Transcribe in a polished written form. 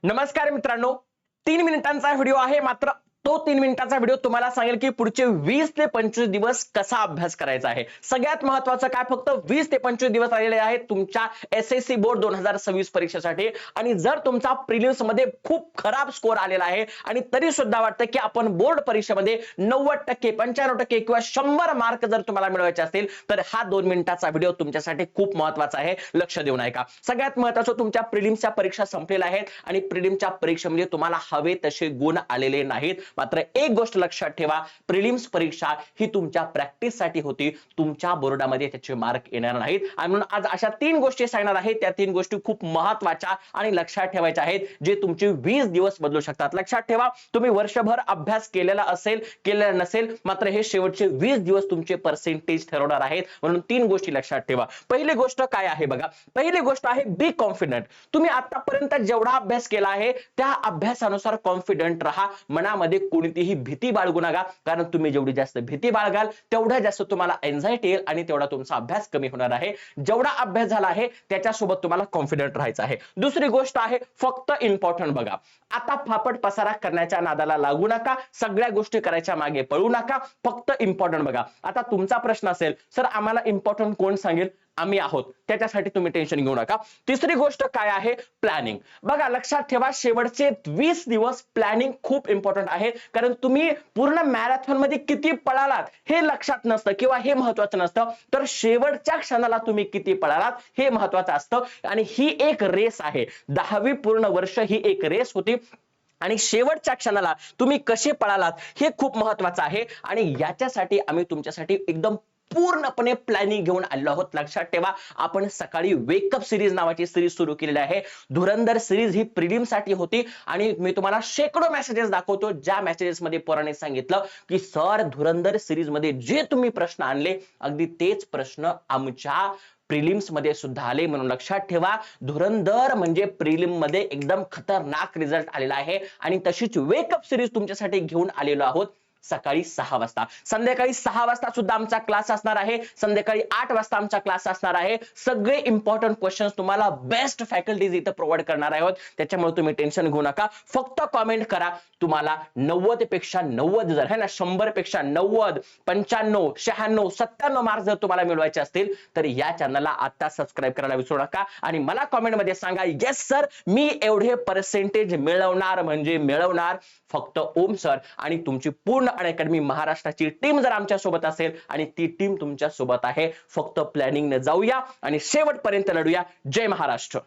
नमस्कार मित्रांनो, 3 मिनिटांचा व्हिडिओ आहे. मात्र तो 3 मिनिटाचा व्हिडिओ तुम्हाला सांगेल की पुढचे 20 ते 25 दिवस कसा अभ्यास करायचा आहे. सगळ्यात महत्त्वाचं काय, फक्त 20 ते 25 दिवस राहिलेले आहेत तुमच्या एसएससी बोर्ड 2026 परीक्षेसाठी. आणि जर तुमचा प्रिलिम्स मध्ये खूप खराब स्कोर आलेला आहे आणि तरी सुद्धा वाटतं की आपण बोर्ड परीक्षेमध्ये 90%, 95% किंवा 100 मार्क जर तुम्हाला मिळवायचे असतील तर हा 2 मिनिटाचा व्हिडिओ तुमच्यासाठी खूप महत्त्वाचा आहे. लक्ष देऊन ऐका. सगळ्यात महत्त्वाचं, तुमच्या प्रिलिम्सच्या परीक्षा संपलेल्या आहेत आणि प्रिलिम्सच्या परीक्षेमध्ये तुम्हाला हवे तसे गुण आलेले नाहीत. मात्र एक गोष्ट लक्षात ठेवा, प्रिलिम्स परीक्षा ही तुमच्या प्रॅक्टिससाठी होती, तुमच्या बोर्डामध्ये त्याचे मार्क येणार नाहीत. आणि म्हणून आज अशा 3 गोष्टी सांगणार आहे. त्या 3 गोष्टी खूप महत्त्वाच्या आणि लक्षात ठेवायच्या आहेत, जे तुमचे 20 दिवस बदलू शकतात. लक्षात ठेवा, तुम्ही वर्षभर अभ्यास केलेला असेल, केलेला नसेल, मात्र हे शेवटचे 20 दिवस तुमचे पर्सेंटेज ठरवणार आहेत. म्हणून 3 गोष्टी लक्षात ठेवा. पहिली गोष्ट काय आहे बघा, पहिली गोष्ट आहे बी कॉन्फिडंट. तुम्ही आतापर्यंत जेवढा अभ्यास केला आहे त्या अभ्यासानुसार कॉन्फिडंट राहा. मनामध्ये कोणतीही भीती बाळगू नका, कारण तुम्ही जेवढी जास्त भीती बाळगाल तेवढा जास्त तुम्हाला एन्झायटी येईल आणि तेवढा तुमचा अभ्यास कमी होणार आहे. जेवढा अभ्यास झाला आहे त्याच्यासोबत तुम्हाला कॉन्फिडंट राहायचं आहे. दुसरी गोष्ट आहे फक्त इम्पॉर्टंट बघा. आता फापट पसारा करण्याच्या नादाला लागू नका, सगळ्या गोष्टी करायच्या मागे पळू नका, फक्त इम्पॉर्टंट बघा. आता तुमचा प्रश्न असेल, सर आम्हाला इम्पॉर्टंट कोण सांगेल? आम्ही आहोत, त्याच्यासाठी तुम्ही टेन्शन घेऊ नका. तिसरी गोष्ट काय आहे, प्लॅनिंग. बघा लक्षात ठेवा, शेवटचे 20 दिवस प्लॅनिंग खूप इम्पॉर्टंट आहे. कारण तुम्ही पूर्ण मॅरेथॉन मध्ये किती पळालात हे लक्षात नसतं किंवा हे महत्वाचं नसतं, तर शेवटच्या क्षणाला तुम्ही किती पळालात हे महत्वाचं असतं. आणि ही एक रेस आहे. 10वी पूर्ण वर्ष ही एक रेस होती आणि शेवटच्या क्षणाला तुम्ही कसे पळालात हे खूप महत्वाचं आहे. आणि याच्यासाठी आम्ही तुमच्यासाठी एकदम पूर्णपणे प्लॅनिंग घेऊन आलेलो आहोत. लक्षात ठेवा, आपण सकाळी वेकअप सिरीज नावाची सिरीज सुरू केलेली आहे. धुरंधर सिरीज ही प्रिलिम साठी होती आणि मी तुम्हाला शेकडो मेसेजेस दाखवतो, ज्या मेसेजेस मध्ये पोरांनी सांगितलं की सर धुरंधर सिरीज मध्ये जे तुम्ही प्रश्न आणले अगदी तेच प्रश्न आमच्या प्रिलिम्स मध्ये सुद्धा आले. म्हणून लक्षात ठेवा, धुरंधर म्हणजे प्रिलिम मध्ये एकदम खतरनाक रिझल्ट आलेला आहे. आणि तशीच वेकअप सिरीज तुमच्यासाठी घेऊन आलेलो आहोत सकाळी 6 वाजता. संध्याकाळी 6 वाजता सुद्धा आमचा क्लास असणार आहे. संध्याकाळी 8 वाजता आमचा क्लास असणार आहे. सगळे इम्पॉर्टंट क्वेश्चन्स तुम्हाला बेस्ट फॅकल्टीज इथं प्रोव्हाइड करणार आहोत. त्याच्यामुळे तुम्ही टेन्शन घेऊ नका. फक्त कमेंट करा तुम्हाला 90 पेक्षा 90 जर है ना, 100 पेक्षा 90, 95, 96, 97 मार्क्स जर तुम्हाला मिळवायचे असतील तर या चॅनलला आता सबस्क्राइब करायला विसरू नका. आणि मला कमेंट मध्ये सांगा, येस सर मी एवढे पर्सेंटेज मिळवणार म्हणजे मिळवणार. फक्त ओम सर आणि तुमची पूर्ण अनअकॅडमी महाराष्ट्राची टीम जर आमच्या सोबत असेल आणि ती टीम तुमच्या सोबत आहे, फक्त प्लॅनिंग ने जाऊया आणि शेवटपर्यंत लढूया. जय महाराष्ट्र.